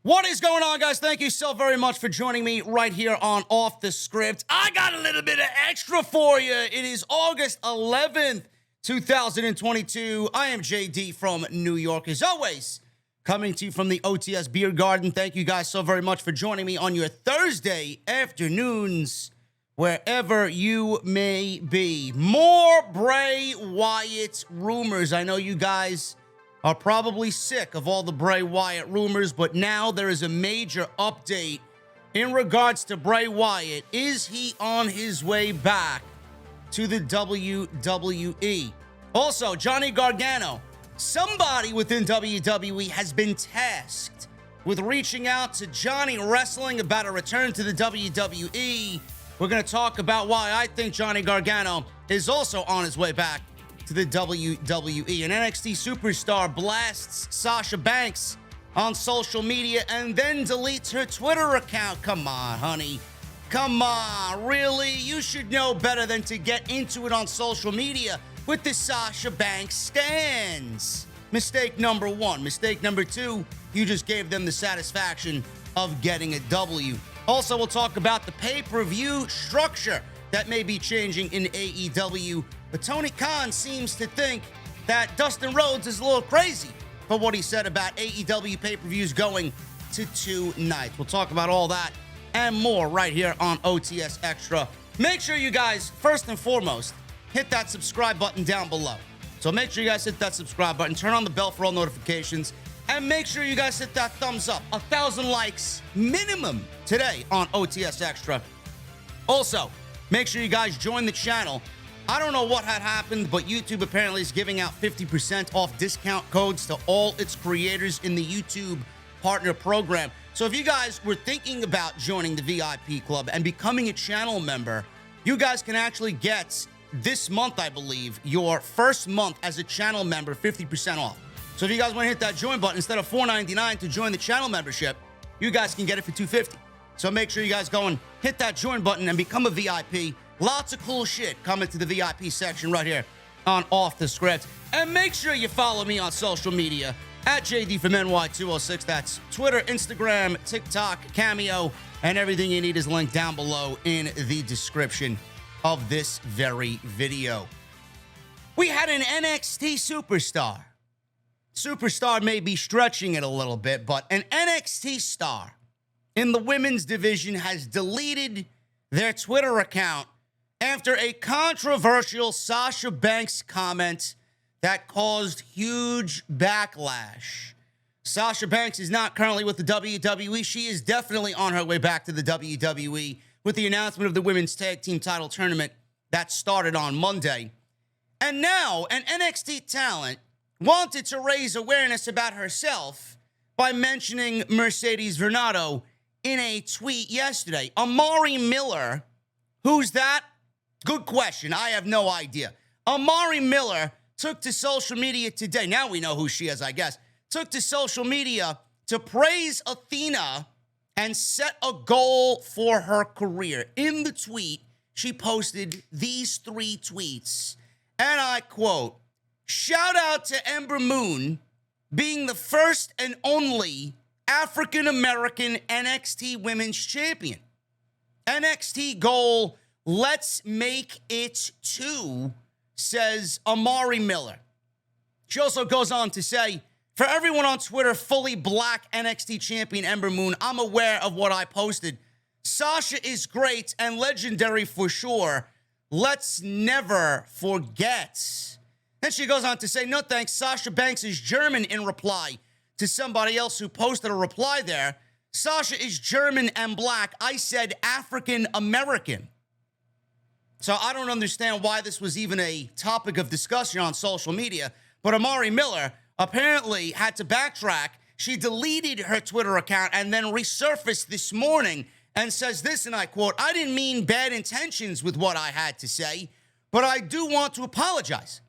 What is going on, guys? Thank you so very much for joining me right here on Off the Script. I got a little bit of extra for you. It is August 11th, 2022. I am JD from New York, as always, coming to you from the OTS Beer Garden. Thank you guys so very much for joining me on your Thursday afternoons, wherever you may be. More Bray Wyatt rumors. I know you guys are probably sick of all the Bray Wyatt rumors, but now there is a major update in regards to Bray Wyatt. Is he on his way back to the WWE? Also, Johnny Gargano, somebody within WWE has been tasked with reaching out to Johnny Wrestling about a return to the WWE. We're going to talk about why I think Johnny Gargano is also on his way back to the WWE. An NXT superstar blasts Sasha Banks on social media and then deletes her Twitter account. Come on, honey. Come on, really? You should know better than to get into it on social media with the Sasha Banks stans. Mistake number one. Mistake number two, you just gave them the satisfaction of getting a W. Also, we'll talk about the pay-per-view structure that may be changing in AEW. But Tony Khan seems to think that Dustin Rhodes is a little crazy for what he said about AEW pay-per-views going to 2 nights. We'll talk about all that and more right here on OTS Extra. Make sure you guys, first and foremost, hit that subscribe button down below. So make sure you guys hit that subscribe button, turn on the bell for all notifications, and make sure you guys hit that thumbs up. 1,000 likes minimum today on OTS Extra. Also, make sure you guys join the channel. I don't know what had happened, but YouTube apparently is giving out 50% off discount codes to all its creators in the YouTube Partner Program. So if you guys were thinking about joining the VIP Club and becoming a channel member, you guys can actually get, this month, I believe, your first month as a channel member 50% off. So if you guys want to hit that join button, instead of $4.99 to join the channel membership, you guys can get it for $2.50. So make sure you guys go and hit that join button and become a VIP. Lots of cool shit coming to the VIP section right here on Off the Script. And make sure you follow me on social media at JD from NY206. That's Twitter, Instagram, TikTok, Cameo, and everything you need is linked down below in the description of this very video. We had an NXT superstar. Superstar may be stretching it a little bit, but an NXT star in the women's division has deleted their Twitter account after a controversial Sasha Banks comment that caused huge backlash. Sasha Banks is not currently with the WWE. She is definitely on her way back to the WWE with the announcement of the Women's Tag Team Title Tournament that started on Monday. And now, an NXT talent wanted to raise awareness about herself by mentioning Mercedes Varnado in a tweet yesterday. Amari Miller, who's that? Good question. I have no idea. Amari Miller took to social media today. Now we know who she is, I guess. Took to social media to praise Athena and set a goal for her career. In the tweet, she posted these 3 tweets. And I quote, "Shout out to Ember Moon being the first and only African-American NXT Women's Champion. NXT goal, let's make it 2, says Amari Miller." She also goes on to say, "For everyone on Twitter, fully black NXT champion Ember Moon, I'm aware of what I posted. Sasha is great and legendary for sure. Let's never forget." Then she goes on to say, "No thanks, Sasha Banks is German," in reply to somebody else who posted a reply there. "Sasha is German and black. I said African American." So I don't understand why this was even a topic of discussion on social media, but Amari Miller apparently had to backtrack. She deleted her Twitter account and then resurfaced this morning and says this, and I quote, "I didn't mean bad intentions with what I had to say, but I do want to apologize.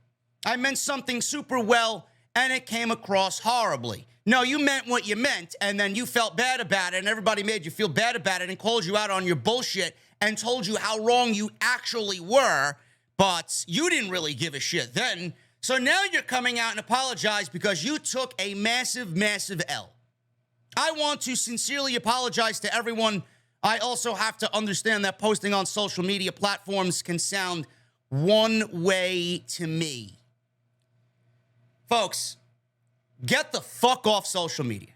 I meant something super well, and it came across horribly. No, you meant what you meant, and then you felt bad about it, and everybody made you feel bad about it and called you out on your bullshit and told you how wrong you actually were, but you didn't really give a shit then. So now you're coming out and apologize because you took a massive, massive L. I want to sincerely apologize to everyone. I also have to understand that posting on social media platforms can sound one way to me. Folks, get the fuck off social media.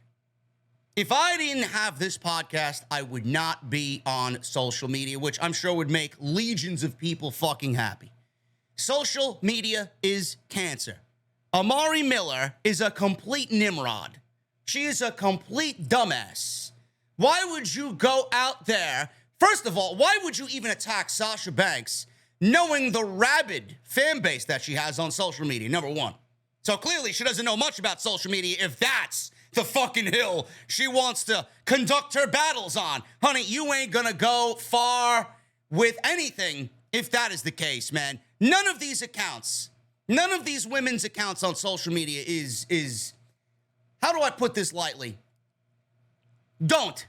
If I didn't have this podcast, I would not be on social media, which I'm sure would make legions of people fucking happy. Social media is cancer. Amari Miller is a complete Nimrod. She is a complete dumbass. Why would you go out there? First of all, why would you even attack Sasha Banks knowing the rabid fan base that she has on social media, number one? So clearly she doesn't know much about social media if that's the fucking hill she wants to conduct her battles on. Honey, you ain't gonna go far with anything if that is the case, man. None of these accounts, none of these women's accounts on social media is how do I put this lightly? Don't.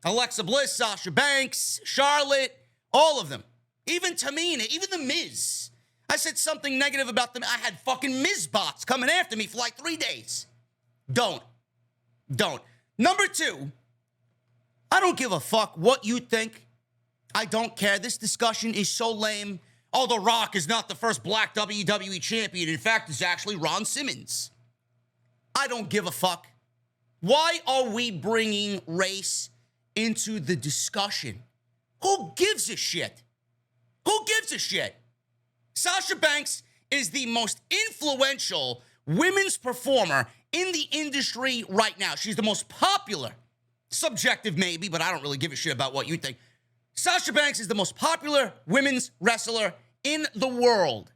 Alexa Bliss, Sasha Banks, Charlotte, all of them. Even Tamina, even The Miz. I said something negative about them. I had fucking Miz bots coming after me for like 3 days. Don't. Number two, I don't give a fuck what you think. I don't care. This discussion is so lame. Oh, The Rock is not the first black WWE champion. In fact, it's actually Ron Simmons. I don't give a fuck. Why are we bringing race into the discussion? Who gives a shit? Who gives a shit? Sasha Banks is the most influential women's performer in the industry right now. She's the most popular. Subjective maybe, but I don't really give a shit about what you think. Sasha Banks is the most popular women's wrestler in the world.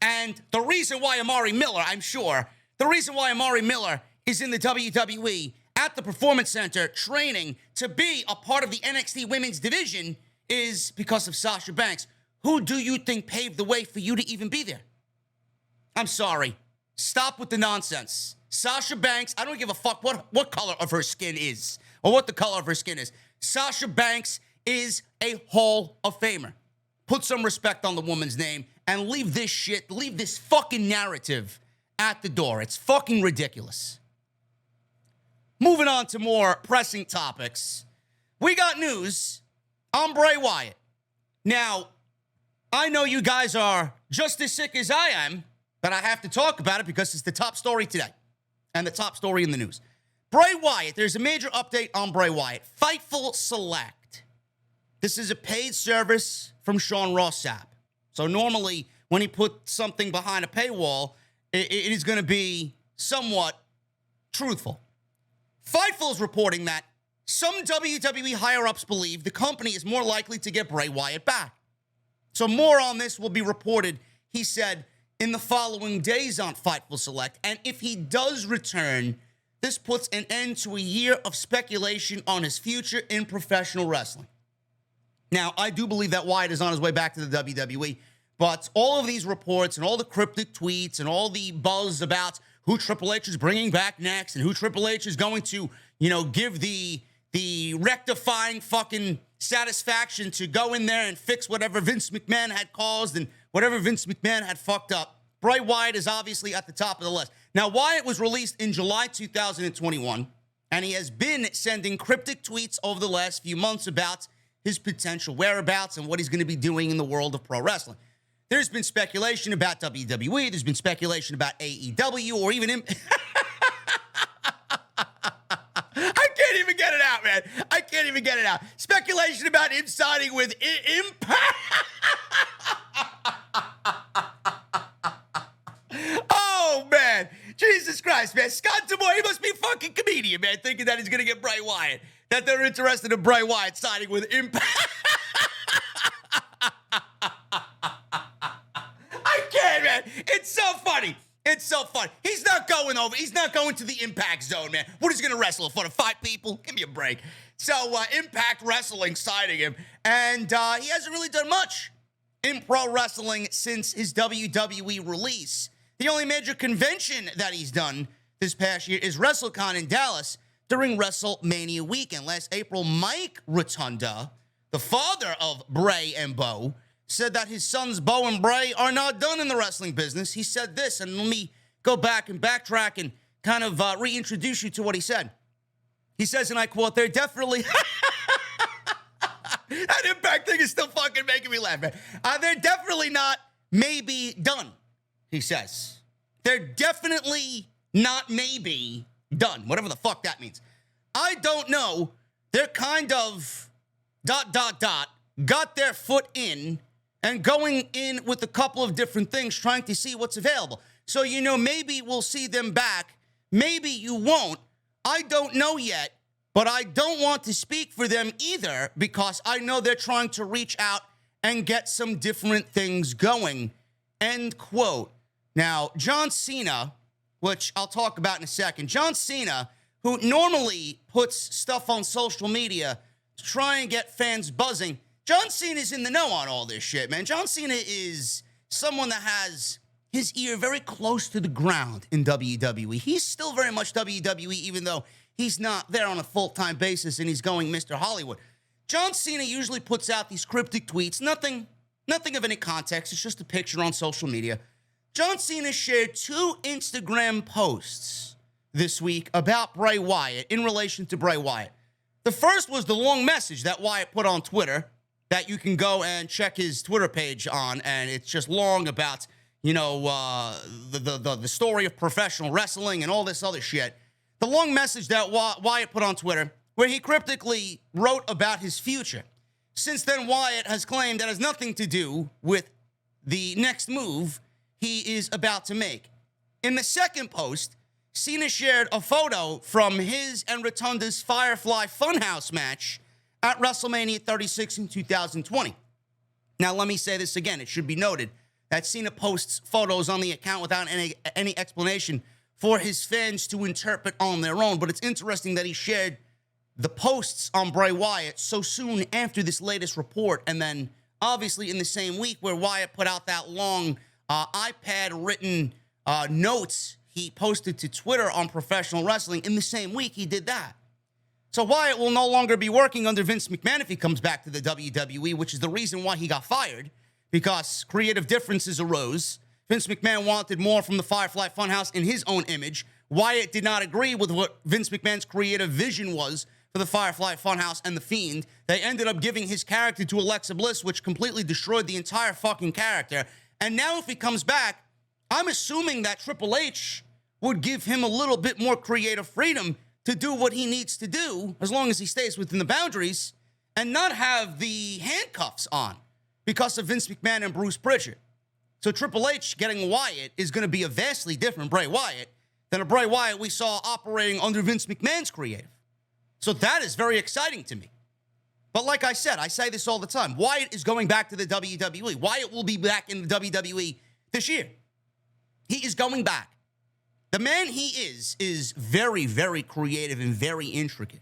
And the reason why Amari Miller, I'm sure, the reason why Amari Miller is in the WWE at the Performance Center training to be a part of the NXT women's division is because of Sasha Banks. Who do you think paved the way for you to even be there? I'm sorry. Stop with the nonsense. Sasha Banks, I don't give a fuck what color of her skin is or what the color of her skin is. Sasha Banks is a Hall of Famer. Put some respect on the woman's name and leave this shit, leave this fucking narrative at the door. It's fucking ridiculous. Moving on to more pressing topics. We got news on Bray Wyatt. Now, I know you guys are just as sick as I am, but I have to talk about it because it's the top story today and the top story in the news. Bray Wyatt, there's a major update on Bray Wyatt. Fightful Select. This is a paid service from Sean Ross Sapp. So normally when he put something behind a paywall, it is going to be somewhat truthful. Fightful is reporting that some WWE higher-ups believe the company is more likely to get Bray Wyatt back. So more on this will be reported, he said, in the following days on Fightful Select. And if he does return, this puts an end to a year of speculation on his future in professional wrestling. Now, I do believe that Wyatt is on his way back to the WWE, but all of these reports and all the cryptic tweets and all the buzz about who Triple H is bringing back next and who Triple H is going to, give the rectifying fucking satisfaction to go in there and fix whatever Vince McMahon had caused and whatever Vince McMahon had fucked up. Bray Wyatt is obviously at the top of the list. Now, Wyatt was released in July 2021, and he has been sending cryptic tweets over the last few months about his potential whereabouts and what he's going to be doing in the world of pro wrestling. There's been speculation about WWE. There's been speculation about AEW or even him. I can't even get it out, man. I can't even get it out. Speculation about him signing with Impact. Oh, man. Jesus Christ, man. Scott DeMoor, he must be a fucking comedian, man, thinking that he's going to get Bray Wyatt. That they're interested in Bray Wyatt signing with Impact. I can't, man. It's so funny. It's so funny. He's not going over. He's not going to the Impact Zone, man. What is he going to wrestle in front of 5 people? Give me a break. So, Impact Wrestling signing him. And he hasn't really done much in pro wrestling since his WWE release. The only major convention that he's done this past year is WrestleCon in Dallas during WrestleMania weekend. Last April, Mike Rotunda, the father of Bray and Bo, said that his sons Bo and Bray are not done in the wrestling business. He said this, and let me go back and backtrack and kind of reintroduce you to what he said. He says, and I quote, they're definitely... That Impact thing is still fucking making me laugh, man. They're definitely not maybe done, he says. They're definitely not maybe done, whatever the fuck that means. I don't know. They're kind of ... got their foot in and going in with a couple of different things, trying to see what's available. So, maybe we'll see them back. Maybe you won't. I don't know yet, but I don't want to speak for them either because I know they're trying to reach out and get some different things going. End quote. Now, John Cena, which I'll talk about in a second. John Cena, who normally puts stuff on social media to try and get fans buzzing, John Cena's in the know on all this shit, man. John Cena is someone that has his ear very close to the ground in WWE. He's still very much WWE, even though he's not there on a full-time basis and he's going Mr. Hollywood. John Cena usually puts out these cryptic tweets, nothing of any context. It's just a picture on social media. John Cena shared 2 Instagram posts this week about Bray Wyatt in relation to Bray Wyatt. The first was the long message that Wyatt put on Twitter that you can go and check his Twitter page on, and it's just long about, the story of professional wrestling and all this other shit. The long message that Wyatt put on Twitter, where he cryptically wrote about his future. Since then, Wyatt has claimed that has nothing to do with the next move he is about to make. In the second post, Cena shared a photo from his and Rotunda's Firefly Funhouse match at WrestleMania 36 in 2020. Now, let me say this again. It should be noted that Cena posts photos on the account without any explanation for his fans to interpret on their own. But it's interesting that he shared the posts on Bray Wyatt so soon after this latest report. And then, obviously, in the same week where Wyatt put out that long iPad-written notes he posted to Twitter on professional wrestling, in the same week he did that. So Wyatt will no longer be working under Vince McMahon if he comes back to the WWE, which is the reason why he got fired, because creative differences arose. Vince McMahon wanted more from the Firefly Funhouse in his own image. Wyatt did not agree with what Vince McMahon's creative vision was for the Firefly Funhouse and The Fiend. They ended up giving his character to Alexa Bliss, which completely destroyed the entire fucking character. And now if he comes back, I'm assuming that Triple H would give him a little bit more creative freedom to do what he needs to do, as long as he stays within the boundaries, and not have the handcuffs on because of Vince McMahon and Bruce Pritchard. So Triple H getting Wyatt is going to be a vastly different Bray Wyatt than a Bray Wyatt we saw operating under Vince McMahon's creative. So that is very exciting to me. But like I said, I say this all the time. Wyatt is going back to the WWE. Wyatt will be back in the WWE this year. He is going back. The man he is very, very creative and very intricate.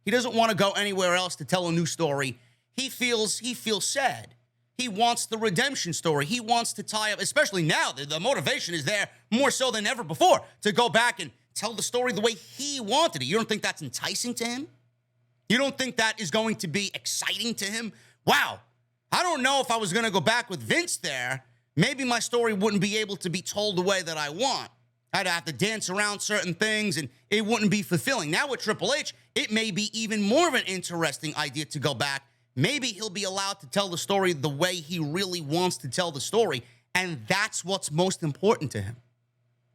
He doesn't want to go anywhere else to tell a new story. He feels sad. He wants the redemption story. He wants to tie up, especially now, the motivation is there more so than ever before, to go back and tell the story the way he wanted it. You don't think that's enticing to him? You don't think that is going to be exciting to him? Wow, I don't know if I was going to go back with Vince there. Maybe my story wouldn't be able to be told the way that I want. I'd have to dance around certain things, and it wouldn't be fulfilling. Now with Triple H, it may be even more of an interesting idea to go back. Maybe he'll be allowed to tell the story the way he really wants to tell the story, and that's what's most important to him.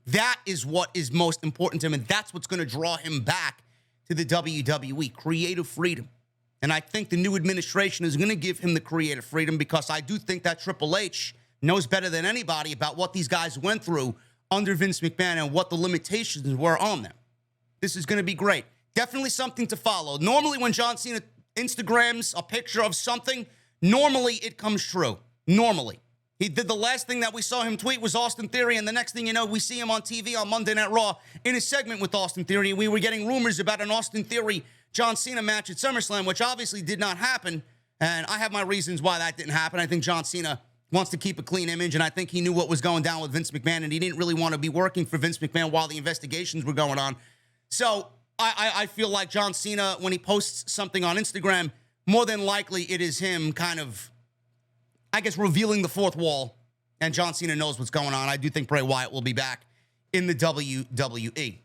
That is what is most important to him, and that's what's going to draw him back to the WWE, creative freedom. And I think the new administration is going to give him the creative freedom, because I do think that Triple H knows better than anybody about what these guys went through under Vince McMahon and what the limitations were on them. This is going to be great. Definitely something to follow. Normally when John Cena Instagrams a picture of something, normally it comes true. Normally. He did the last thing that we saw him tweet was Austin Theory, and the next thing you know, we see him on TV on Monday Night Raw in a segment with Austin Theory. We were getting rumors about an Austin Theory-John Cena match at SummerSlam, which obviously did not happen, and I have my reasons why that didn't happen. I think John Cena wants to keep a clean image, and I think he knew what was going down with Vince McMahon, and he didn't really want to be working for Vince McMahon while the investigations were going on. So I feel like John Cena, when he posts something on Instagram, more than likely it is him kind of, I guess, revealing the fourth wall, and John Cena knows what's going on. I do think Bray Wyatt will be back in the WWE.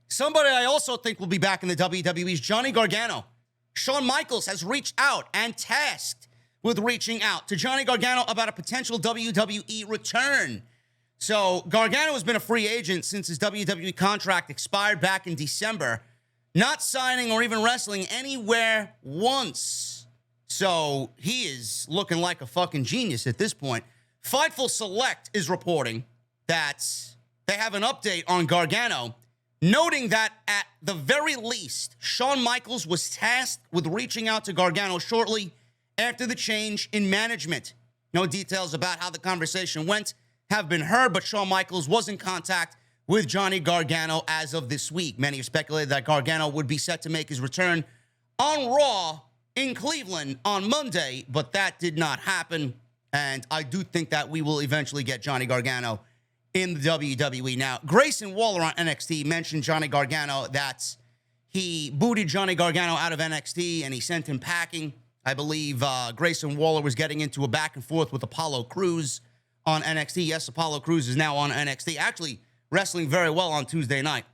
Somebody I also think will be back in the WWE is Johnny Gargano. Shawn Michaels has reached out and tasked with reaching out to Johnny Gargano about a potential WWE return. So Gargano has been a free agent since his WWE contract expired back in December, not signing or even wrestling anywhere once. So he is looking like a fucking genius at this point. Fightful Select is reporting that they have an update on Gargano, noting that at the very least, Shawn Michaels was tasked with reaching out to Gargano shortly after the change in management. No details about how the conversation went have been heard, but Shawn Michaels was in contact with Johnny Gargano as of this week. Many have speculated that Gargano would be set to make his return on Raw in Cleveland on Monday, but that did not happen, and I do think that we will eventually get Johnny Gargano in the WWE. Now, Grayson Waller on NXT mentioned Johnny Gargano, that he booted Johnny Gargano out of NXT and he sent him packing. I believe Grayson Waller was getting into a back and forth with Apollo Crews on NXT. Yes, Apollo Crews is now on NXT, actually wrestling very well on Tuesday night.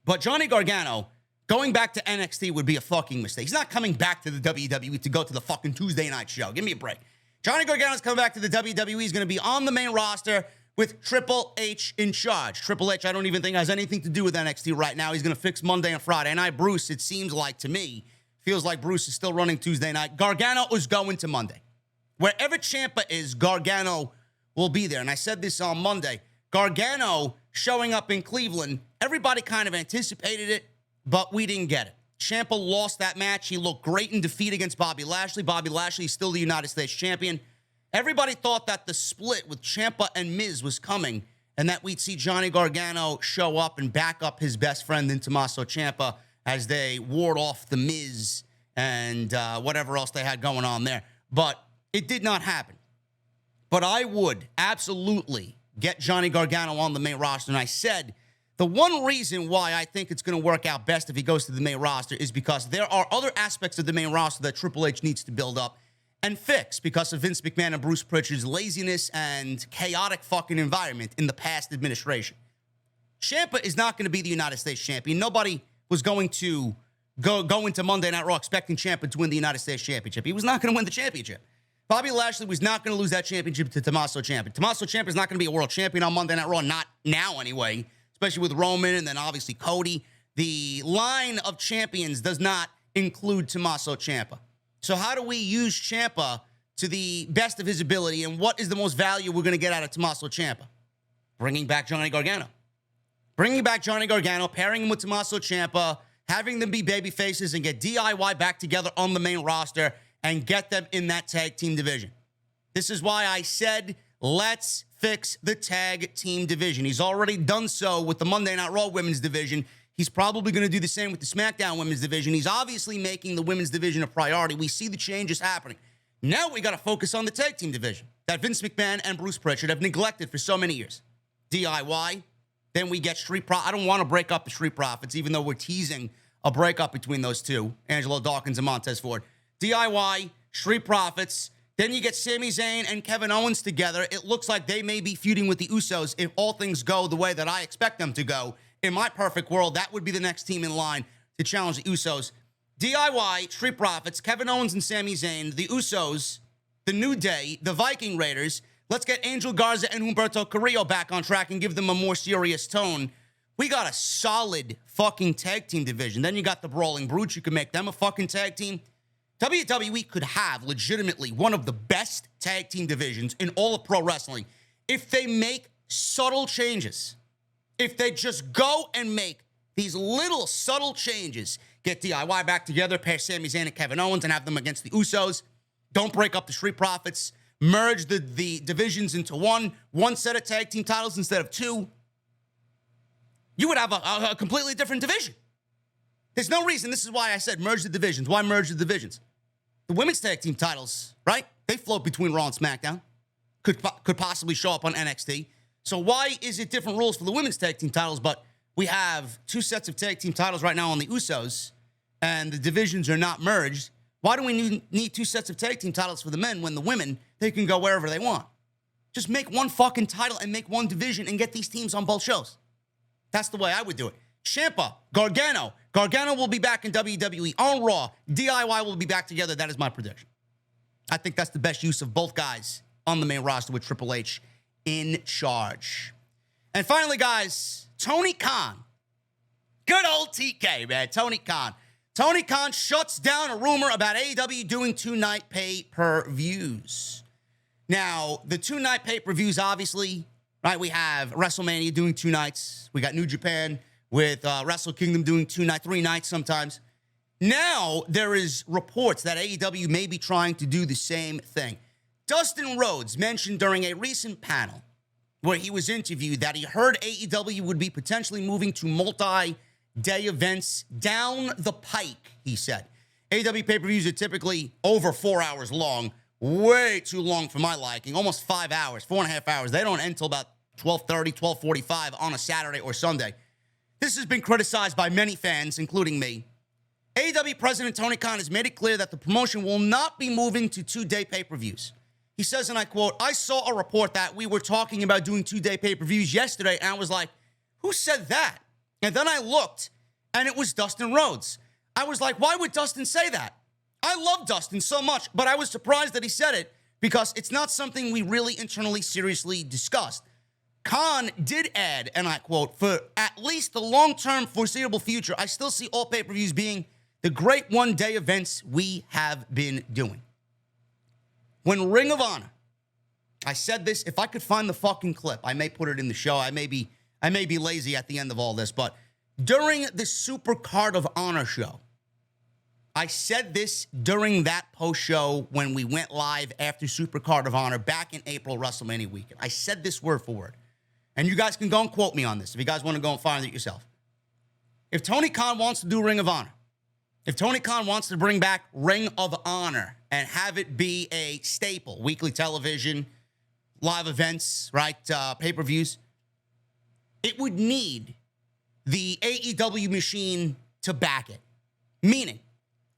But Johnny Gargano going back to NXT would be a fucking mistake. He's not coming back to the WWE to go to the fucking Tuesday night show. Give me a break. Johnny Gargano's coming back to the WWE. He's going to be on the main roster with Triple H in charge. Triple H, I don't even think has anything to do with NXT right now. He's going to fix Monday and Friday. And Bruce, it seems like to me, feels like Bruce is still running Tuesday night. Gargano is going to Monday. Wherever Ciampa is, Gargano will be there. And I said this on Monday. Gargano showing up in Cleveland, everybody kind of anticipated it, but we didn't get it. Ciampa lost that match. He looked great in defeat against Bobby Lashley. Bobby Lashley is still the United States champion. Everybody thought that the split with Ciampa and Miz was coming and that we'd see Johnny Gargano show up and back up his best friend in Tommaso Ciampa as they ward off the Miz and whatever else they had going on there. But it did not happen. But I would absolutely get Johnny Gargano on the main roster. And I said the one reason why I think it's going to work out best if he goes to the main roster is because there are other aspects of the main roster that Triple H needs to build up and fix because of Vince McMahon and Bruce Pritchard's laziness and chaotic fucking environment in the past administration. Ciampa is not going to be the United States champion. Nobody was going to go into Monday Night Raw expecting Ciampa to win the United States championship. He was not going to win the championship. Bobby Lashley was not going to lose that championship to Tommaso Ciampa. Tommaso Ciampa is not going to be a world champion on Monday Night Raw, not now anyway, especially with Roman and then obviously Cody. The line of champions does not include Tommaso Ciampa. So how do we use Ciampa to the best of his ability, and what is the most value we're going to get out of Tommaso Ciampa? Bringing back Johnny Gargano. Bringing back Johnny Gargano, pairing him with Tommaso Ciampa, having them be baby faces and get DIY back together on the main roster and get them in that tag team division. This is why I said, let's fix the tag team division. He's already done so with the Monday Night Raw women's division. He's probably going to do the same with the SmackDown women's division. He's obviously making the women's division a priority. We see the changes happening. Now we got to focus on the tag team division that Vince McMahon and Bruce Pritchard have neglected for so many years. DIY. Then we get Street Profits. I don't want to break up the Street Profits, even though we're teasing a breakup between those two, Angelo Dawkins and Montez Ford. DIY, Street Profits. Then you get Sami Zayn and Kevin Owens together. It looks like they may be feuding with the Usos if all things go the way that I expect them to go. In my perfect world, that would be the next team in line to challenge the Usos. DIY, Street Profits, Kevin Owens and Sami Zayn, the Usos, the New Day, the Viking Raiders. Let's get Angel Garza and Humberto Carrillo back on track and give them a more serious tone. We got a solid fucking tag team division. Then you got the Brawling Brutes. You can make them a fucking tag team. WWE could have legitimately one of the best tag team divisions in all of pro wrestling if they make subtle changes. If they just go and make these little subtle changes, get DIY back together, pair Sami Zayn and Kevin Owens and have them against the Usos. Don't break up the Street Profits. Merge the divisions into one set of tag team titles instead of two. You would have a completely different division. There's no reason. This is why I said merge the divisions. Why merge the divisions? The women's tag team titles, right? They float between Raw and SmackDown. Could possibly show up on NXT. So why is it different rules for the women's tag team titles, but we have two sets of tag team titles right now on the Usos, and the divisions are not merged? Why do we need two sets of tag team titles for the men when the women, they can go wherever they want? Just make one fucking title and make one division and get these teams on both shows. That's the way I would do it. Ciampa, Gargano. Gargano will be back in WWE on Raw. DIY will be back together. That is my prediction. I think that's the best use of both guys on the main roster with Triple H in charge. And finally, guys, Tony Khan. Good old TK, man. Tony Khan. Tony Khan shuts down a rumor about AEW doing 2-night pay-per-views. Now, the 2-night pay-per-views, obviously, right? We have WrestleMania doing 2 nights. We got New Japan with Wrestle Kingdom doing 2 nights, 3 nights sometimes. Now, there is reports that AEW may be trying to do the same thing. Dustin Rhodes mentioned during a recent panel where he was interviewed that he heard AEW would be potentially moving to multi-day events down the pike, he said. AEW pay-per-views are typically over 4 hours long, way too long for my liking, almost 5 hours, 4.5 hours. They don't end until about 12:30, 12:45 on a Saturday or Sunday. This has been criticized by many fans, including me. AEW President Tony Khan has made it clear that the promotion will not be moving to 2-day pay-per-views. He says, and I quote, "I saw a report that we were talking about doing 2-day pay-per-views yesterday, and I was like, who said that? And then I looked, and it was Dustin Rhodes. I was like, why would Dustin say that? I love Dustin so much, but I was surprised that he said it because it's not something we really internally seriously discussed." Khan did add, and I quote, "For at least the long-term foreseeable future, I still see all pay-per-views being the great one-day events we have been doing." When Ring of Honor, I said this, if I could find the fucking clip, I may put it in the show. I may be lazy at the end of all this, but during the Super Card of Honor show, I said this during that post-show when we went live after Super Card of Honor back in April, WrestleMania weekend. I said this word for word. And you guys can go and quote me on this if you guys want to go and find it yourself. If Tony Khan wants to do Ring of Honor, if Tony Khan wants to bring back Ring of Honor and have it be a staple, weekly television, live events, right, pay-per-views, it would need the AEW machine to back it. Meaning,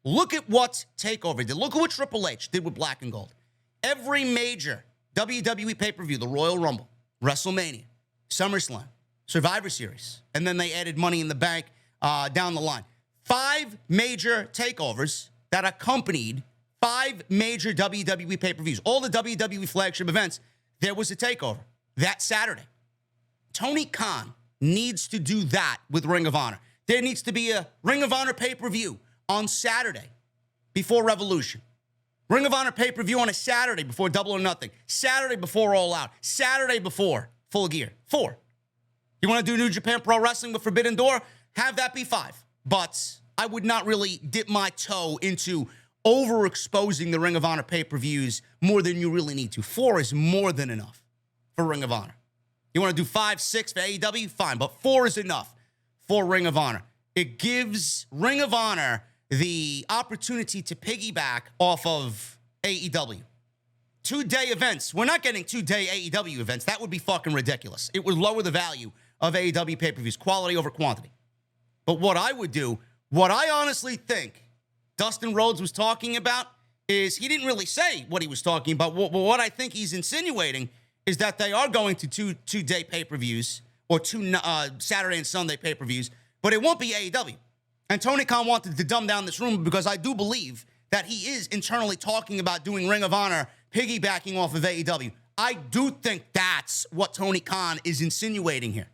look at what TakeOver did. Look at what Triple H did with Black and Gold. Every major WWE pay-per-view, the Royal Rumble, WrestleMania, SummerSlam, Survivor Series, and then they added Money in the Bank down the line. 5 major takeovers that accompanied 5 major WWE pay-per-views. All the WWE flagship events, there was a takeover that Saturday. Tony Khan needs to do that with Ring of Honor. There needs to be a Ring of Honor pay-per-view on Saturday before Revolution. Ring of Honor pay-per-view on a Saturday before Double or Nothing. Saturday before All Out. Saturday before Full Gear. 4. You want to do New Japan Pro Wrestling with Forbidden Door? Have that be 5. But I would not really dip my toe into overexposing the Ring of Honor pay-per-views more than you really need to. 4 is more than enough for Ring of Honor. You want to do 5, 6 for AEW? Fine, but 4 is enough for Ring of Honor. It gives Ring of Honor the opportunity to piggyback off of AEW. 2-day events. We're not getting 2-day AEW events. That would be fucking ridiculous. It would lower the value of AEW pay-per-views, quality over quantity. But what I would do, what I honestly think Dustin Rhodes was talking about is he didn't really say what he was talking about. What I think he's insinuating is that they are going to two-day pay-per-views or 2 Saturday and Sunday pay-per-views, but it won't be AEW. And Tony Khan wanted to dumb down this rumor because I do believe that he is internally talking about doing Ring of Honor piggybacking off of AEW. I do think that's what Tony Khan is insinuating here,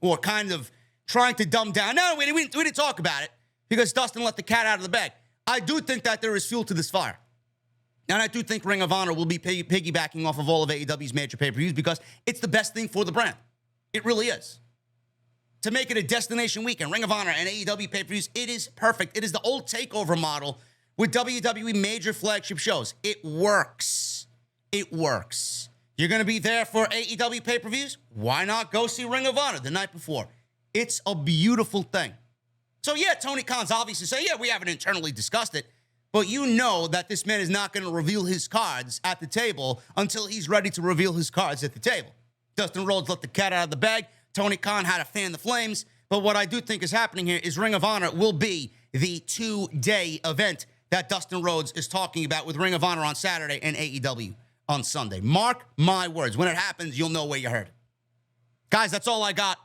or kind of trying to dumb down. No, we didn't talk about it because Dustin let the cat out of the bag. I do think that there is fuel to this fire. And I do think Ring of Honor will be piggybacking off of all of AEW's major pay-per-views because it's the best thing for the brand. It really is. To make it a destination weekend, Ring of Honor and AEW pay-per-views, it is perfect. It is the old takeover model with WWE major flagship shows. It works. It works. You're going to be there for AEW pay-per-views? Why not go see Ring of Honor the night before? It's a beautiful thing. So yeah, Tony Khan's obviously saying, yeah, we haven't internally discussed it, but you know that this man is not going to reveal his cards at the table until he's ready to reveal his cards at the table. Dustin Rhodes let the cat out of the bag. Tony Khan had to fan the flames. But what I do think is happening here is Ring of Honor will be the 2-day event that Dustin Rhodes is talking about with Ring of Honor on Saturday and AEW on Sunday. Mark my words. When it happens, you'll know where you heard it. Guys, that's all I got.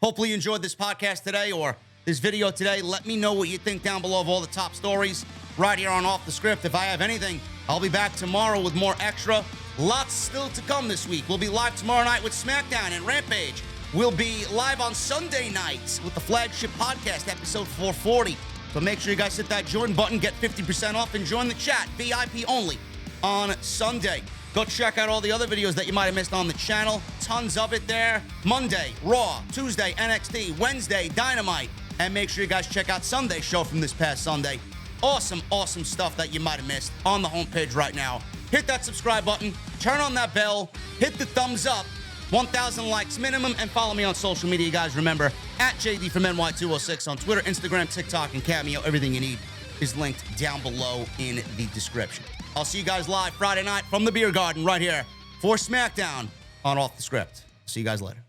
Hopefully you enjoyed this podcast today or this video today. Let me know what you think down below of all the top stories right here on Off the Script. If I have anything, I'll be back tomorrow with more extra. Lots still to come this week. We'll be live tomorrow night with SmackDown and Rampage. We'll be live on Sunday nights with the flagship podcast, episode 440. So make sure you guys hit that join button, get 50% off, and join the chat, VIP only, on Sunday. Go check out all the other videos that you might have missed on the channel. Tons of it there. Monday, Raw. Tuesday, NXT. Wednesday, Dynamite. And make sure you guys check out Sunday's show from this past Sunday. Awesome, awesome stuff that you might have missed on the homepage right now. Hit that subscribe button. Turn on that bell. Hit the thumbs up. 1,000 likes minimum. And follow me on social media, guys. Remember, at JD from NY206 on Twitter, Instagram, TikTok, and Cameo. Everything you need is linked down below in the description. I'll see you guys live Friday night from the Beer Garden right here for SmackDown on Off the Script. See you guys later.